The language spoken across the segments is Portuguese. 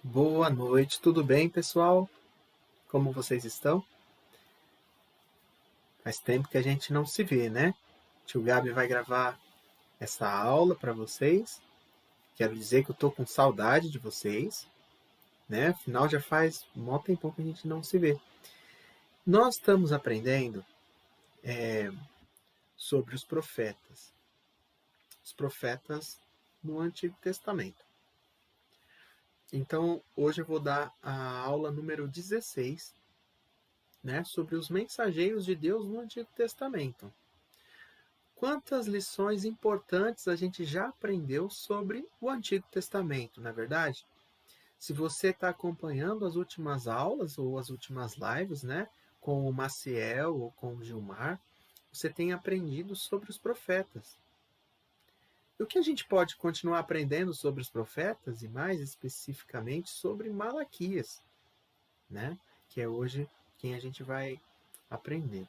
Boa noite, tudo bem, pessoal? Como vocês estão? Faz tempo que a gente não se vê, né? Tio Gabi vai gravar essa aula para vocês. Quero dizer que eu tô com saudade de vocês, né? Afinal, já faz um mó tempão que a gente não se vê. Nós estamos aprendendo sobre os profetas no Antigo Testamento. Então, hoje eu vou dar a aula número 16, né, sobre os mensageiros de Deus no Antigo Testamento. Quantas lições importantes a gente já aprendeu sobre o Antigo Testamento, não é verdade? Se você está acompanhando as últimas aulas ou as últimas lives, né, com o Maciel ou com o Gilmar, você tem aprendido sobre os profetas. E o que a gente pode continuar aprendendo sobre os profetas e mais especificamente sobre Malaquias, né, que é hoje quem a gente vai aprender.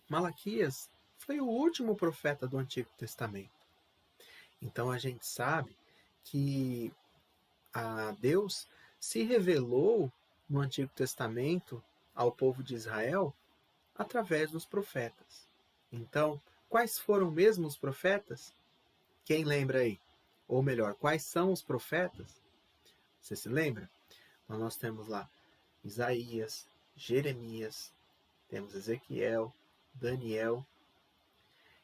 Malaquias foi o último profeta do Antigo Testamento. Então a gente sabe que a Deus se revelou no Antigo Testamento ao povo de Israel através dos profetas. Então, quais foram mesmo os profetas? Quem lembra aí? Ou melhor, quais são os profetas? Você se lembra? Então, nós temos lá Isaías, Jeremias, temos Ezequiel, Daniel.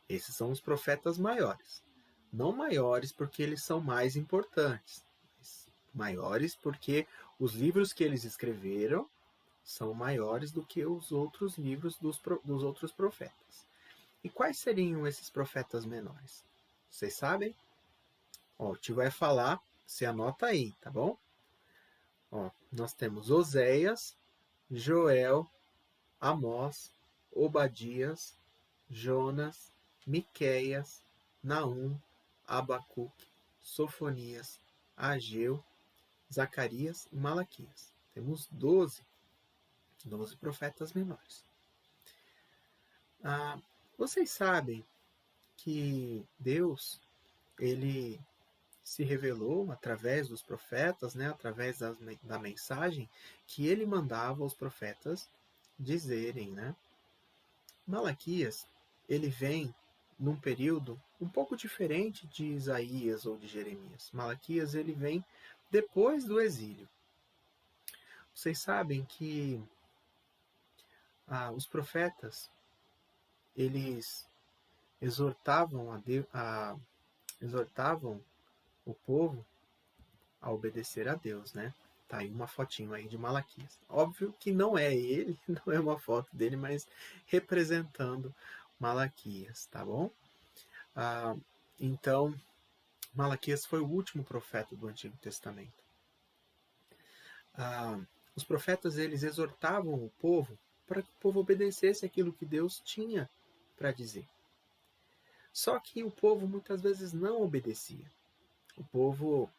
Esses são os profetas maiores. Não maiores porque eles são mais importantes, mas maiores porque os livros que eles escreveram são maiores do que os outros livros dos outros profetas. E quais seriam esses profetas menores? Vocês sabem? Ó, o tio vai falar, você anota aí, tá bom? Ó, nós temos Oséias, Joel, Amós, Obadias, Jonas, Miqueias, Naum, Abacuque, Sofonias, Ageu, Zacarias e Malaquias. Temos 12 profetas menores. Ah, vocês sabem que Deus, ele se revelou através dos profetas, né, através da mensagem que ele mandava os profetas dizerem, né? Malaquias, ele vem num período um pouco diferente de Isaías ou de Jeremias. Malaquias, ele vem depois do exílio. Vocês sabem que os profetas, eles exortavam, exortavam o povo a obedecer a Deus, né? Tá aí uma fotinho aí de Malaquias. Óbvio que não é ele, não é uma foto dele, mas representando Malaquias, tá bom? Ah, então, Malaquias foi o último profeta do Antigo Testamento. Ah, os profetas, eles exortavam o povo para que o povo obedecesse aquilo que Deus tinha para dizer. Só que o povo muitas vezes não obedecia. O povo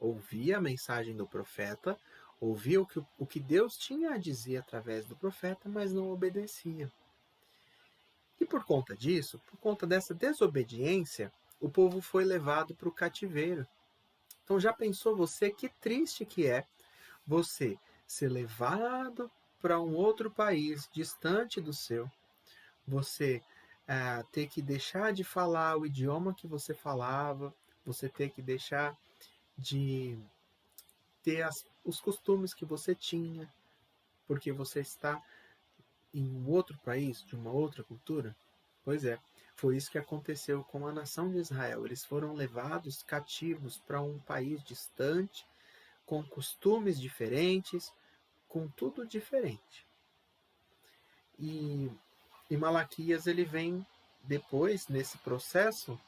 ouvia a mensagem do profeta, ouvia o que Deus tinha a dizer através do profeta, mas não obedecia. E por conta disso, por conta dessa desobediência, o povo foi levado para o cativeiro. Então já pensou você que triste que é você ser levado para um outro país distante do seu, você ter que deixar de falar o idioma que você falava, você ter que deixar de ter os costumes que você tinha, porque você está em um outro país, de uma outra cultura? Pois é, foi isso que aconteceu com a nação de Israel. Eles foram levados cativos para um país distante, com costumes diferentes, com tudo diferente. E, e Malaquias, ele vem depois, nesse processo,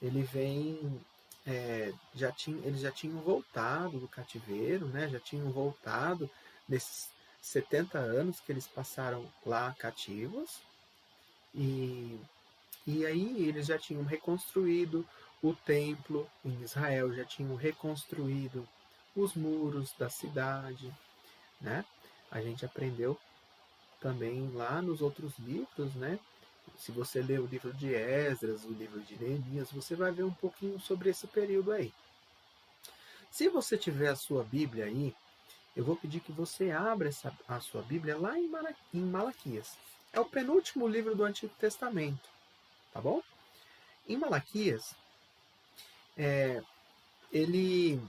ele vem eles já tinham voltado do cativeiro, né? Já tinham voltado nesses 70 anos que eles passaram lá cativos. E, e aí eles já tinham reconstruído o templo em Israel, já tinham reconstruído os muros da cidade, né? A gente aprendeu também lá nos outros livros, né? Se você ler o livro de Esdras, o livro de Neemias, você vai ver um pouquinho sobre esse período aí. Se você tiver a sua Bíblia aí, eu vou pedir que você abra a sua Bíblia lá em Malaquias. É o penúltimo livro do Antigo Testamento, tá bom? Em Malaquias, ele,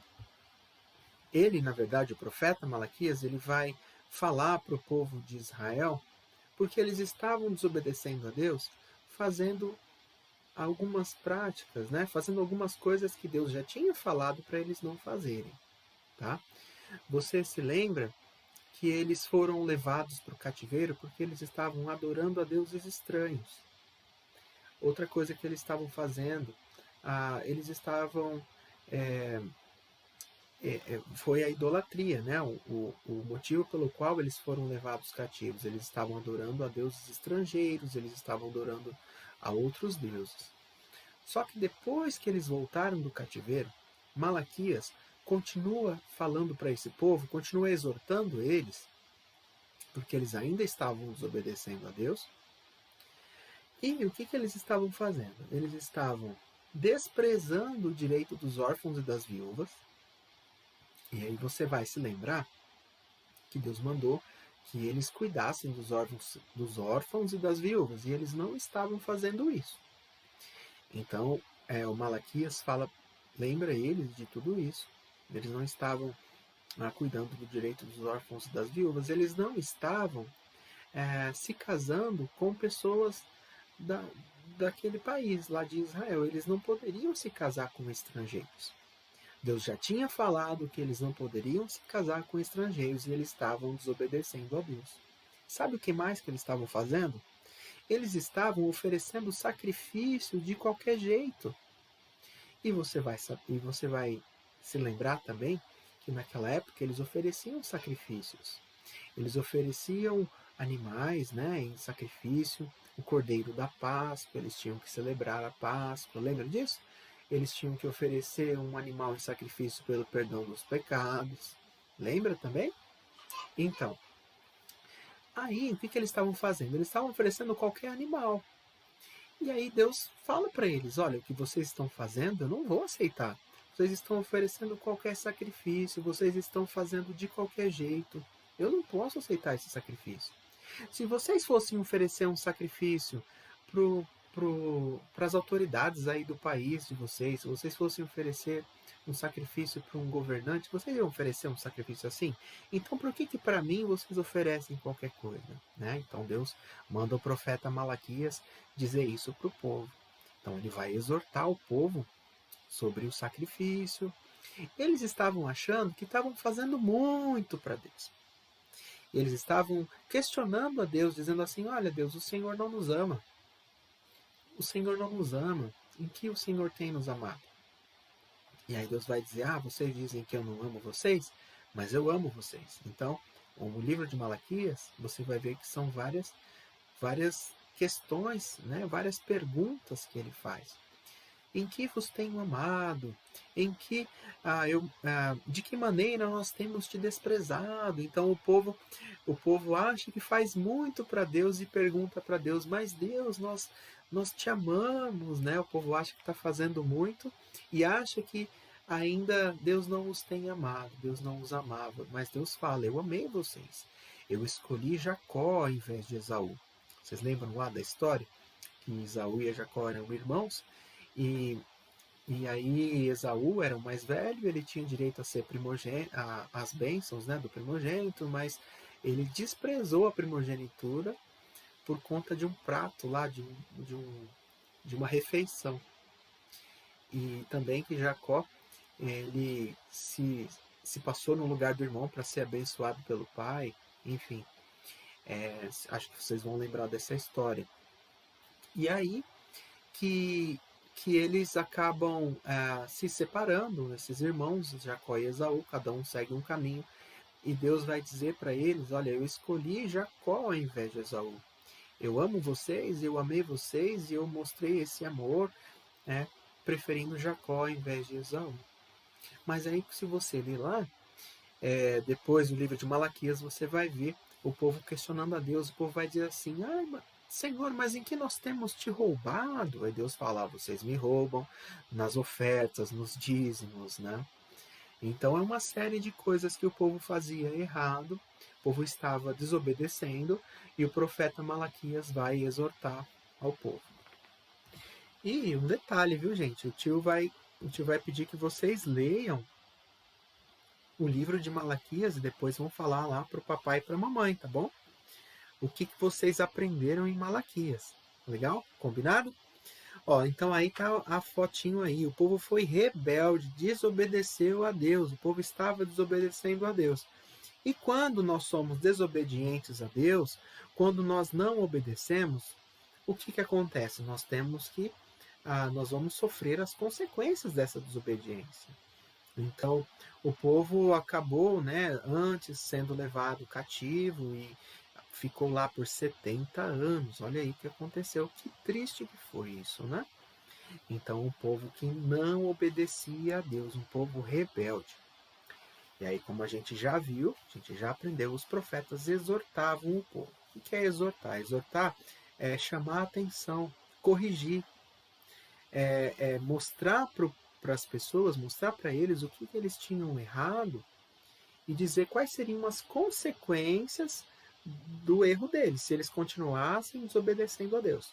na verdade, o profeta Malaquias, ele vai falar para o povo de Israel, porque eles estavam desobedecendo a Deus, fazendo algumas práticas, né? Fazendo algumas coisas que Deus já tinha falado para eles não fazerem, tá? Você se lembra que eles foram levados para o cativeiro porque eles estavam adorando a deuses estranhos. Outra coisa que eles estavam fazendo, eles estavam foi a idolatria, né? O motivo pelo qual eles foram levados cativos. Eles estavam adorando a deuses estrangeiros, eles estavam adorando a outros deuses. Só que depois que eles voltaram do cativeiro, Malaquias continua falando para esse povo, continua exortando eles, porque eles ainda estavam desobedecendo a Deus. E o que eles estavam fazendo? Eles estavam desprezando o direito dos órfãos e das viúvas. E aí você vai se lembrar que Deus mandou que eles cuidassem dos órfãos e das viúvas, e eles não estavam fazendo isso. Então, o Malaquias lembra eles de tudo isso. Eles não estavam cuidando do direito dos órfãos e das viúvas, eles não estavam se casando com pessoas daquele país, lá de Israel. Eles não poderiam se casar com estrangeiros. Deus já tinha falado que eles não poderiam se casar com estrangeiros e eles estavam desobedecendo a Deus. Sabe o que mais que eles estavam fazendo? Eles estavam oferecendo sacrifício de qualquer jeito. E você vai se lembrar também que naquela época eles ofereciam sacrifícios. Eles ofereciam animais, né, em sacrifício, o cordeiro da Páscoa, eles tinham que celebrar a Páscoa, lembra disso? Eles tinham que oferecer um animal em sacrifício pelo perdão dos pecados. Lembra também? Então, aí o que eles estavam fazendo? Eles estavam oferecendo qualquer animal. E aí Deus fala para eles, olha, o que vocês estão fazendo eu não vou aceitar. Vocês estão oferecendo qualquer sacrifício, vocês estão fazendo de qualquer jeito. Eu não posso aceitar esse sacrifício. Se vocês fossem oferecer um sacrifício para as autoridades aí do país de vocês, se vocês fossem oferecer um sacrifício para um governante, vocês iam oferecer um sacrifício assim? Então por que para mim vocês oferecem qualquer coisa? Né? Então Deus manda o profeta Malaquias dizer isso para o povo. Então ele vai exortar o povo sobre o sacrifício. Eles estavam achando que estavam fazendo muito para Deus. Eles estavam questionando a Deus, dizendo assim, olha Deus, o Senhor não nos ama. O Senhor não nos ama. Em que o Senhor tem nos amado? E aí Deus vai dizer, vocês dizem que eu não amo vocês, mas eu amo vocês. Então, o livro de Malaquias, você vai ver que são várias questões, né? Várias perguntas que ele faz. Em que vos tenho amado? De que maneira nós temos te desprezado? Então o povo acha que faz muito para Deus e pergunta para Deus, mas Deus, nós te amamos, né? O povo acha que está fazendo muito e acha que ainda Deus não os tem amado, Deus não os amava, mas Deus fala, eu amei vocês, eu escolhi Jacó ao invés de Esaú. Vocês lembram lá da história? Que Esaú e Jacó eram irmãos, e aí Esaú era o mais velho, ele tinha direito a ser primogênito, as bênçãos, né, do primogênito, mas ele desprezou a primogenitura por conta de um prato lá, de uma refeição. E também que Jacó, ele se passou no lugar do irmão para ser abençoado pelo pai, enfim. Acho que vocês vão lembrar dessa história. E aí que eles acabam se separando, esses irmãos, Jacó e Esaú, cada um segue um caminho, e Deus vai dizer para eles, olha, eu escolhi Jacó ao invés de Esaú. Eu amo vocês, eu amei vocês, e eu mostrei esse amor, né, preferindo Jacó ao invés de Esaú. Mas aí, se você ler lá, depois do livro de Malaquias, você vai ver o povo questionando a Deus, o povo vai dizer assim, Senhor, mas em que nós temos te roubado? Aí Deus fala, vocês me roubam nas ofertas, nos dízimos, né? Então é uma série de coisas que o povo fazia errado, o povo estava desobedecendo e o profeta Malaquias vai exortar ao povo. E um detalhe, viu, gente? O tio vai pedir que vocês leiam o livro de Malaquias e depois vão falar lá para o papai e para a mamãe, tá bom? O que vocês aprenderam em Malaquias. Legal? Combinado? Ó, então aí tá a fotinho aí. O povo foi rebelde, desobedeceu a Deus. O povo estava desobedecendo a Deus. E quando nós somos desobedientes a Deus, quando nós não obedecemos, o que acontece? Nós vamos sofrer as consequências dessa desobediência. Então, o povo acabou, né, antes sendo levado cativo e ficou lá por 70 anos. Olha aí o que aconteceu. Que triste que foi isso, né? Então, o povo que não obedecia a Deus, um povo rebelde. E aí, como a gente já viu, a gente já aprendeu, os profetas exortavam o povo. O que é exortar? Exortar é chamar a atenção, corrigir, mostrar para as pessoas, mostrar para eles o que eles tinham errado e dizer quais seriam as consequências do erro deles, se eles continuassem desobedecendo a Deus.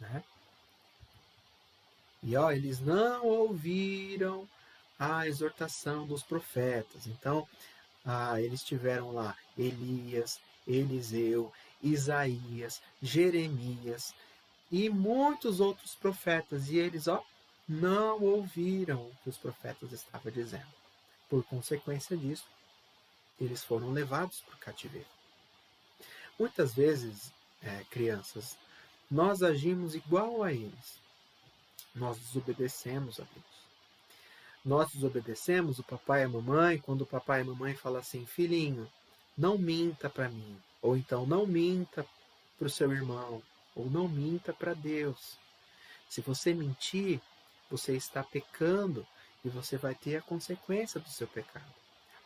Né? E eles não ouviram a exortação dos profetas. Então, eles tiveram lá Elias, Eliseu, Isaías, Jeremias e muitos outros profetas. E eles, não ouviram o que os profetas estavam dizendo. Por consequência disso, eles foram levados para o cativeiro. Muitas vezes, crianças, nós agimos igual a eles. Nós desobedecemos a Deus. Nós desobedecemos o papai e a mamãe quando o papai e a mamãe falam assim: filhinho, não minta para mim. Ou então, não minta para o seu irmão. Ou não minta para Deus. Se você mentir, você está pecando e você vai ter a consequência do seu pecado.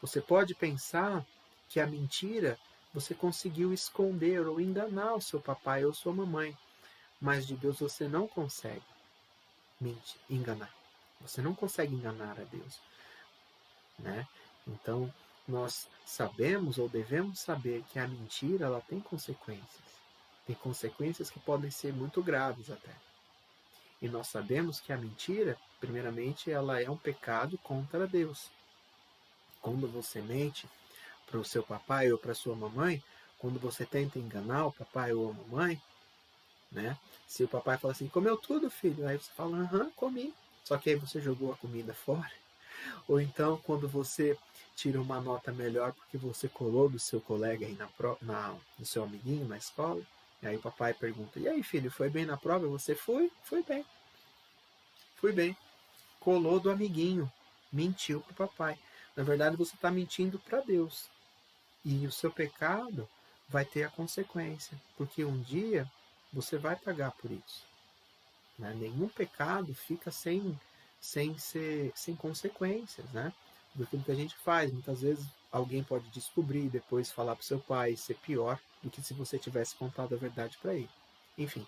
Você pode pensar que a mentira você conseguiu esconder ou enganar o seu papai ou sua mamãe, mas de Deus você não consegue enganar. Você não consegue enganar a Deus, né? Então, nós sabemos ou devemos saber que a mentira ela tem consequências. Tem consequências que podem ser muito graves até. E nós sabemos que a mentira, primeiramente, ela é um pecado contra Deus. Quando você mente para o seu papai ou para a sua mamãe, quando você tenta enganar o papai ou a mamãe, né? Se o papai fala assim, comeu tudo, filho? Aí você fala, aham, comi. Só que aí você jogou a comida fora. Ou então, quando você tira uma nota melhor porque você colou do seu colega aí do seu amiguinho na escola, e aí o papai pergunta, e aí, filho, foi bem na prova? Você foi? Foi bem. Fui bem. Colou do amiguinho. Mentiu para o papai. Na verdade, você está mentindo para Deus. E o seu pecado vai ter a consequência. Porque um dia você vai pagar por isso. Né? Nenhum pecado fica sem consequências, né? Daquilo que a gente faz. Muitas vezes alguém pode descobrir e depois falar para o seu pai e ser pior do que se você tivesse contado a verdade para ele. Enfim,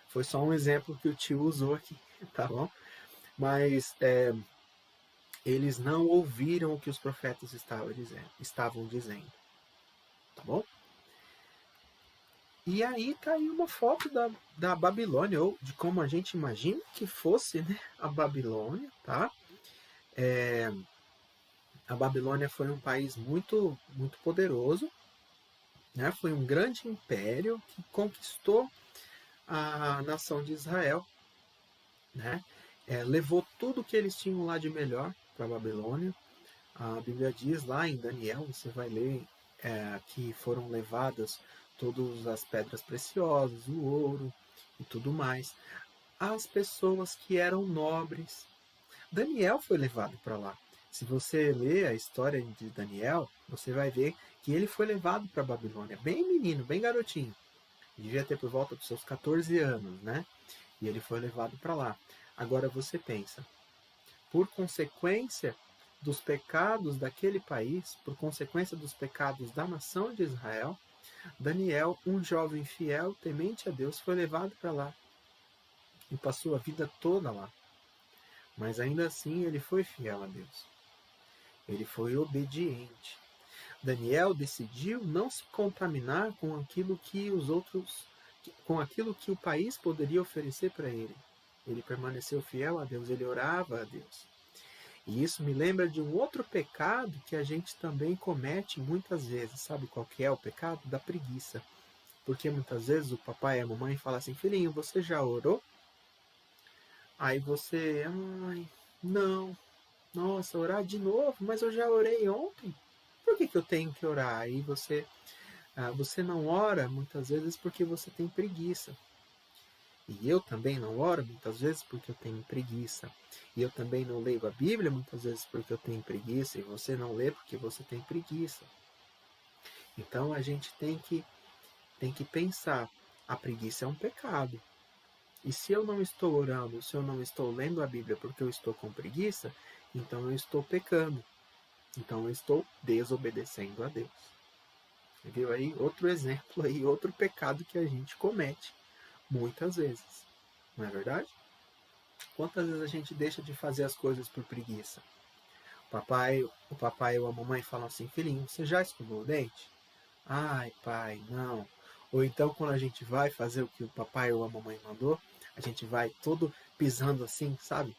foi só um exemplo que o tio usou aqui, tá bom? Mas eles não ouviram o que os profetas estavam dizendo, tá bom? E aí tá aí uma foto da Babilônia, ou de como a gente imagina que fosse, né, a Babilônia, tá? A Babilônia foi um país muito, muito poderoso, né? Foi um grande império que conquistou a nação de Israel, né? Levou tudo que eles tinham lá de melhor para a Babilônia. A Bíblia diz lá em Daniel, você vai ler que foram levadas todas as pedras preciosas, o ouro e tudo mais. As pessoas que eram nobres. Daniel foi levado para lá. Se você ler a história de Daniel, você vai ver que ele foi levado para a Babilônia, bem menino, bem garotinho. Devia ter por volta dos seus 14 anos, né? E ele foi levado para lá. Agora você pensa, por consequência dos pecados daquele país, por consequência dos pecados da nação de Israel, Daniel, um jovem fiel, temente a Deus, foi levado para lá e passou a vida toda lá. Mas ainda assim ele foi fiel a Deus. Ele foi obediente. Daniel decidiu não se contaminar com aquilo que os outros, com aquilo que o país poderia oferecer para ele. Ele permaneceu fiel a Deus, ele orava a Deus. E isso me lembra de um outro pecado que a gente também comete muitas vezes. Sabe qual que é o pecado? Da preguiça. Porque muitas vezes o papai e a mamãe falam assim, filhinho, você já orou? Aí você, ai, não, nossa, orar de novo, mas eu já orei ontem. Por que eu tenho que orar? Aí você não ora muitas vezes porque você tem preguiça. E eu também não oro muitas vezes porque eu tenho preguiça. E eu também não leio a Bíblia muitas vezes porque eu tenho preguiça. E você não lê porque você tem preguiça. Então a gente tem que pensar, a preguiça é um pecado. E se eu não estou orando, se eu não estou lendo a Bíblia porque eu estou com preguiça, então eu estou pecando. Então eu estou desobedecendo a Deus. Viu aí? Outro exemplo aí, outro pecado que a gente comete muitas vezes. Não é verdade? Quantas vezes a gente deixa de fazer as coisas por preguiça? O papai ou a mamãe falam assim, filhinho, você já escovou o dente? Ai, pai, não. Ou então quando a gente vai fazer o que o papai ou a mamãe mandou, a gente vai todo pisando assim, sabe?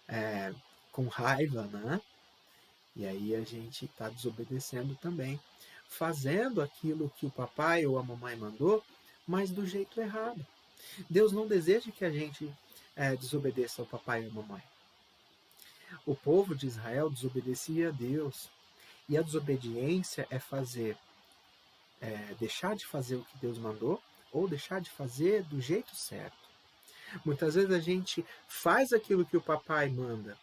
É, com raiva, né? E aí a gente está desobedecendo também, fazendo aquilo que o papai ou a mamãe mandou, mas do jeito errado. Deus não deseja que a gente desobedeça ao papai e à mamãe. O povo de Israel desobedecia a Deus. E a desobediência é deixar de fazer o que Deus mandou ou deixar de fazer do jeito certo. Muitas vezes a gente faz aquilo que o papai manda,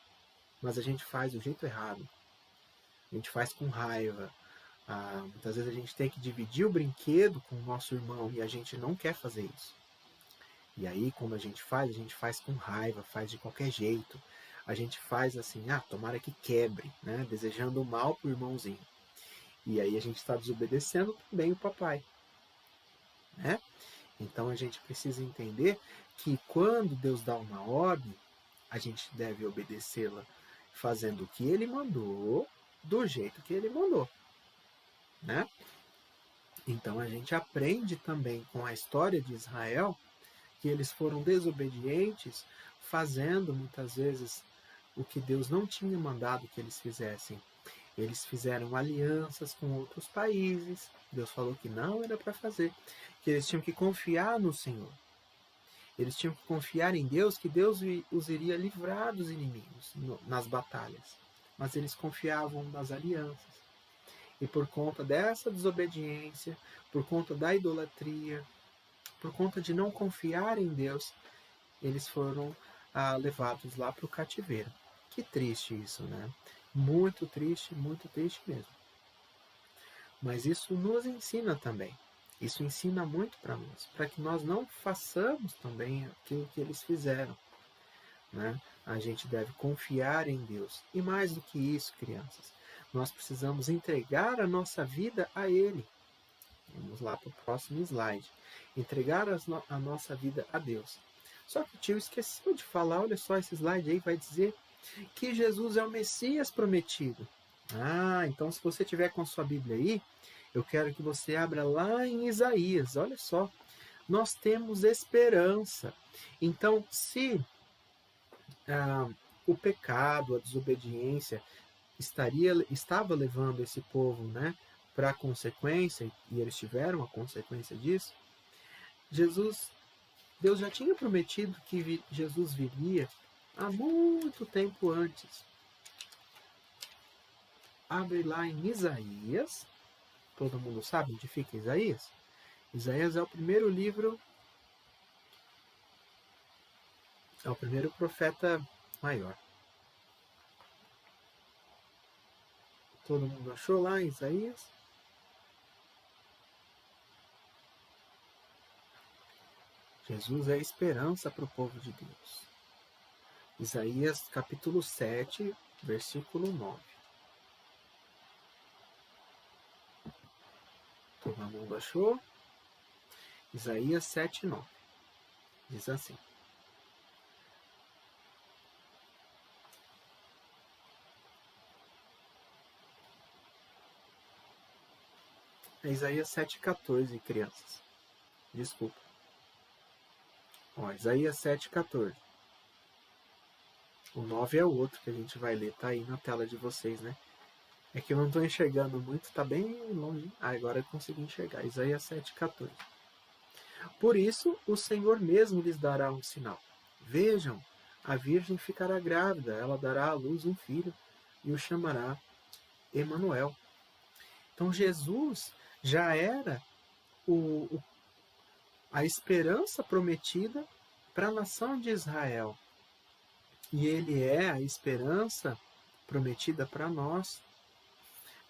mas a gente faz do jeito errado. A gente faz com raiva. Muitas vezes a gente tem que dividir o brinquedo com o nosso irmão e a gente não quer fazer isso. E aí, quando a gente faz com raiva, faz de qualquer jeito. A gente faz assim, tomara que quebre, né? Desejando o mal pro irmãozinho. E aí a gente está desobedecendo também o papai, né? Então a gente precisa entender que quando Deus dá uma ordem, a gente deve obedecê-la fazendo o que ele mandou, do jeito que ele mandou, né? Então a gente aprende também com a história de Israel que eles foram desobedientes, fazendo muitas vezes o que Deus não tinha mandado que eles fizessem. Eles fizeram alianças com outros países. Deus falou que não era para fazer, que eles tinham que confiar no Senhor. Eles tinham que confiar em Deus, que Deus os iria livrar dos inimigos nas batalhas. Mas eles confiavam nas alianças. E por conta dessa desobediência, por conta da idolatria, por conta de não confiar em Deus, eles foram levados lá para o cativeiro. Que triste isso, né? Muito triste mesmo. Mas isso nos ensina também. Isso ensina muito para nós, para que nós não façamos também aquilo que eles fizeram, né? A gente deve confiar em Deus. E mais do que isso, crianças, nós precisamos entregar a nossa vida a Ele. Vamos lá para o próximo slide. Entregar a nossa vida a Deus. Só que o tio esqueceu de falar, olha só, esse slide aí vai dizer que Jesus é o Messias prometido. Então se você tiver com a sua Bíblia aí, eu quero que você abra lá em Isaías. Olha só, nós temos esperança. Então, se o pecado, a desobediência estava levando esse povo, né, para a consequência, e eles tiveram a consequência disso, Deus já tinha prometido que Jesus viria há muito tempo antes. Abre lá em Isaías. Todo mundo sabe onde fica Isaías? Isaías é o primeiro livro, é o primeiro profeta maior. Todo mundo achou lá em Isaías? Jesus é a esperança para o povo de Deus. Isaías capítulo 7, versículo 9. Todo mundo achou? Isaías 7, 9. Diz assim: É Isaías 7,14, crianças. Desculpa. Ó, Isaías 7,14. O 9 é o outro que a gente vai ler, tá aí na tela de vocês, né? É que eu não estou enxergando muito, tá bem longe. Ah, agora eu consegui enxergar. Isaías 7,14. Por isso, o Senhor mesmo lhes dará um sinal. Vejam, a virgem ficará grávida, ela dará à luz um filho e o chamará Emanuel. Então Jesus já era o, a esperança prometida para a nação de Israel. E ele é a esperança prometida para nós.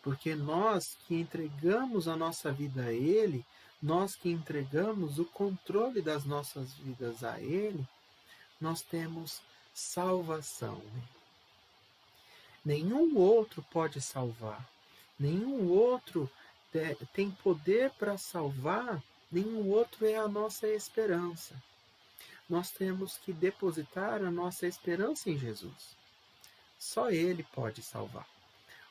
Porque nós que entregamos a nossa vida a Ele, nós que entregamos o controle das nossas vidas a Ele, nós temos salvação. Nenhum outro pode salvar. Nenhum outro tem poder para salvar. Nenhum outro é a nossa esperança. Nós temos que depositar a nossa esperança em Jesus. Só Ele pode salvar.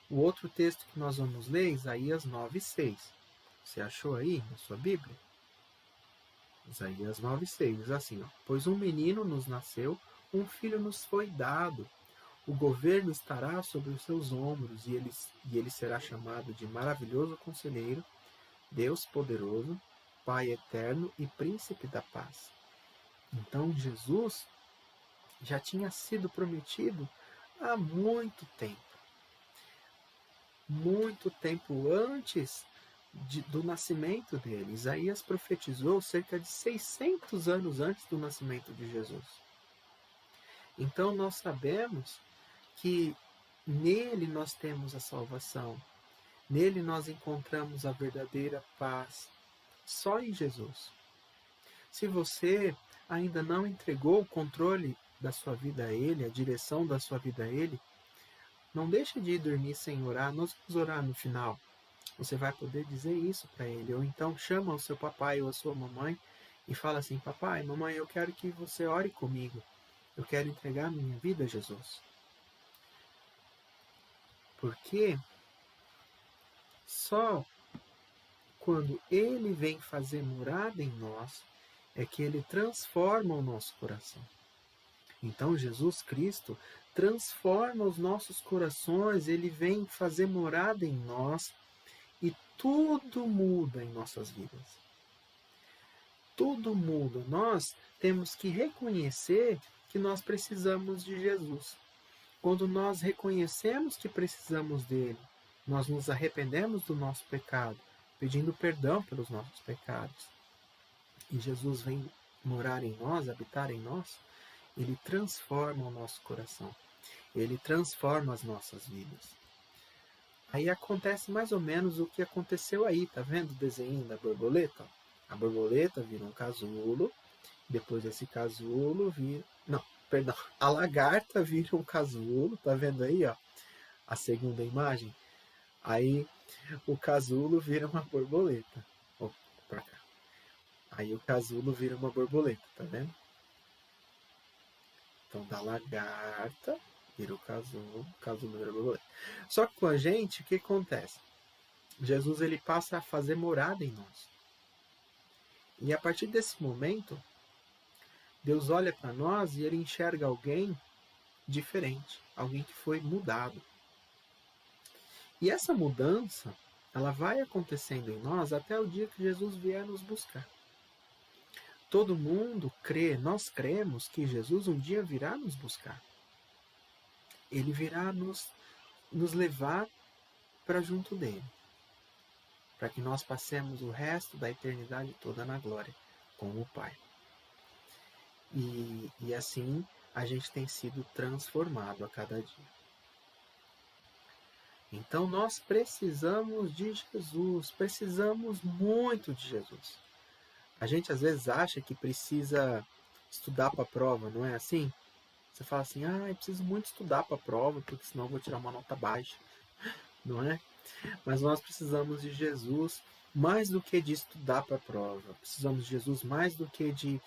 O outro texto que nós vamos ler é Isaías 9,6. Você achou aí na sua Bíblia? Isaías 9,6 diz assim, ó, pois um menino nos nasceu, um filho nos foi dado. O governo estará sobre os seus ombros e ele será chamado de maravilhoso conselheiro, Deus poderoso, Pai eterno e príncipe da paz. Então Jesus já tinha sido prometido há muito tempo antes do nascimento dele. Isaías profetizou cerca de 600 anos antes do nascimento de Jesus. Então nós sabemos que nele nós temos a salvação, nele nós encontramos a verdadeira paz, só em Jesus. Se você ainda não entregou o controle da sua vida a Ele, a direção da sua vida a Ele, não deixe de ir dormir sem orar. Nós vamos orar no final. Você vai poder dizer isso para Ele. Ou então chama o seu papai ou a sua mamãe e fala assim, papai, mamãe, eu quero que você ore comigo. Eu quero entregar minha vida a Jesus. Porque só quando Ele vem fazer morada em nós é que Ele transforma o nosso coração. Então Jesus Cristo transforma os nossos corações, Ele vem fazer morada em nós e tudo muda em nossas vidas. Tudo muda. Nós temos que reconhecer que nós precisamos de Jesus. Quando nós reconhecemos que precisamos dele, nós nos arrependemos do nosso pecado, pedindo perdão pelos nossos pecados. E Jesus vem morar em nós, habitar em nós, ele transforma o nosso coração. Ele transforma as nossas vidas. Aí acontece mais ou menos o que aconteceu aí, tá vendo o desenho da borboleta? A borboleta vira um casulo, depois esse casulo vira... Não, perdão, a lagarta vira um casulo, tá vendo aí, ó? A segunda imagem. Aí o casulo vira uma borboleta. Ó, pra cá. Aí o casulo vira uma borboleta, tá vendo? Então da lagarta vira o casulo vira a borboleta. Só que com a gente, o que acontece? Jesus ele passa a fazer morada em nós. E a partir desse momento, Deus olha para nós e ele enxerga alguém diferente, alguém que foi mudado. E essa mudança, ela vai acontecendo em nós até o dia que Jesus vier nos buscar. Todo mundo crê, nós cremos que Jesus um dia virá nos buscar. Ele virá nos levar para junto dele, para que nós passemos o resto da eternidade toda na glória com o Pai. E assim a gente tem sido transformado a cada dia. Então nós precisamos de Jesus, precisamos muito de Jesus. A gente às vezes acha que precisa estudar para a prova, não é assim? Você fala assim, eu preciso muito estudar para a prova, porque senão eu vou tirar uma nota baixa, não é? Mas nós precisamos de Jesus mais do que de estudar para a prova. Precisamos de Jesus mais do que de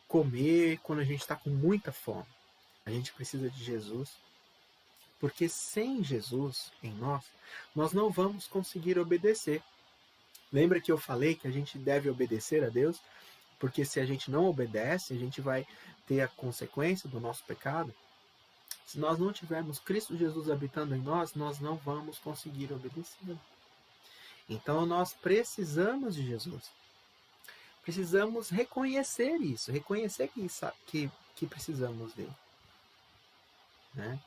comer quando a gente está com muita fome. A gente precisa de Jesus, porque sem Jesus em nós, nós não vamos conseguir obedecer. Lembra que eu falei que a gente deve obedecer a Deus? Porque se a gente não obedece, a gente vai ter a consequência do nosso pecado. Se nós não tivermos Cristo Jesus habitando em nós, nós não vamos conseguir obedecer. Então nós precisamos de Jesus. Precisamos reconhecer isso, reconhecer que precisamos dele. Né?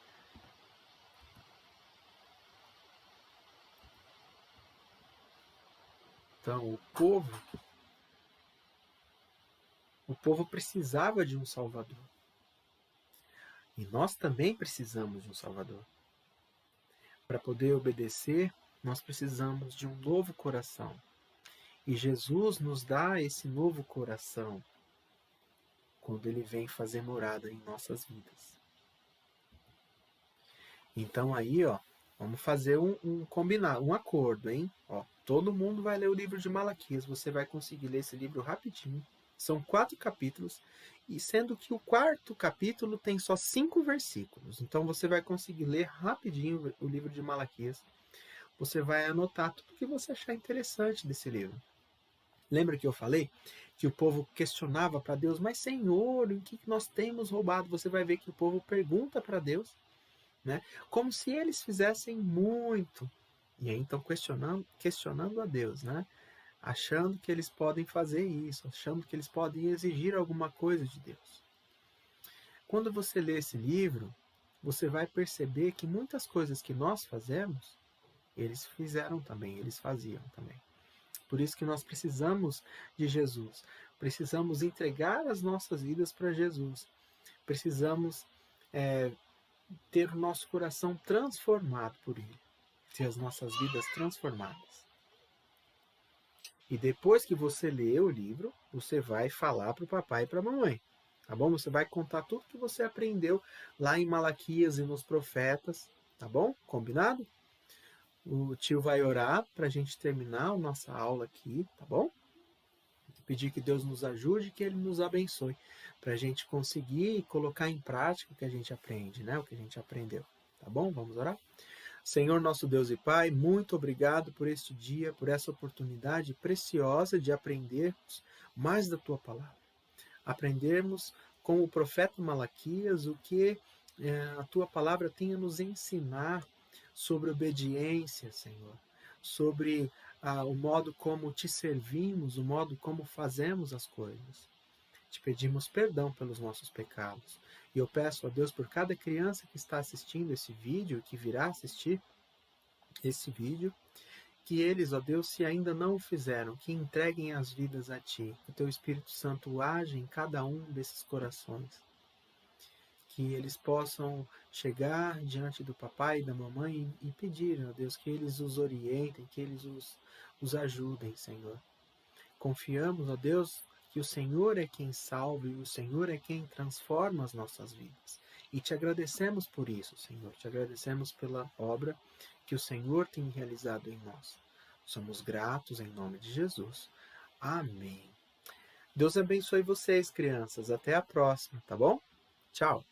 Então o povo precisava de um Salvador. E nós também precisamos de um Salvador. Para poder obedecer, nós precisamos de um novo coração. E Jesus nos dá esse novo coração quando ele vem fazer morada em nossas vidas. Então aí, ó, vamos fazer um acordo, hein? Ó, todo mundo vai ler o livro de Malaquias, você vai conseguir ler esse livro rapidinho. São 4 capítulos, e sendo que o 4º capítulo tem só 5 versículos. Então você vai conseguir ler rapidinho o livro de Malaquias. Você vai anotar tudo que você achar interessante desse livro. Lembra que eu falei que o povo questionava para Deus, mas Senhor, em que nós temos roubado? Você vai ver que o povo pergunta para Deus, né? Como se eles fizessem muito. E aí então questionando a Deus, né? Achando que eles podem fazer isso, achando que eles podem exigir alguma coisa de Deus. Quando você lê esse livro, você vai perceber que muitas coisas que nós fazemos, eles fizeram também, eles faziam também. Por isso que nós precisamos de Jesus. Precisamos entregar as nossas vidas para Jesus. Precisamos ter o nosso coração transformado por Ele. Ter as nossas vidas transformadas. E depois que você lê o livro, você vai falar para o papai e para a mamãe. Tá bom? Você vai contar tudo que você aprendeu lá em Malaquias e nos profetas. Tá bom? Combinado? O tio vai orar para a gente terminar a nossa aula aqui, tá bom? Pedir que Deus nos ajude e que Ele nos abençoe, para a gente conseguir colocar em prática o que a gente aprende, né? O que a gente aprendeu, tá bom? Vamos orar? Senhor nosso Deus e Pai, muito obrigado por este dia, por essa oportunidade preciosa de aprendermos mais da Tua Palavra. Aprendermos com o profeta Malaquias o que a Tua Palavra tem a nos ensinar sobre obediência, Senhor, sobre o modo como te servimos, o modo como fazemos as coisas. Te pedimos perdão pelos nossos pecados. E eu peço a Deus por cada criança que está assistindo esse vídeo, que virá assistir esse vídeo, que eles, ó Deus, se ainda não o fizeram, que entreguem as vidas a Ti, que o Teu Espírito Santo age em cada um desses corações, que eles possam chegar diante do papai e da mamãe e pedir, ó Deus, que eles os orientem, que eles os ajudem, Senhor. Confiamos, ó Deus, que o Senhor é quem salva e o Senhor é quem transforma as nossas vidas. E te agradecemos por isso, Senhor. Te agradecemos pela obra que o Senhor tem realizado em nós. Somos gratos em nome de Jesus. Amém. Deus abençoe vocês, crianças. Até a próxima, tá bom? Tchau.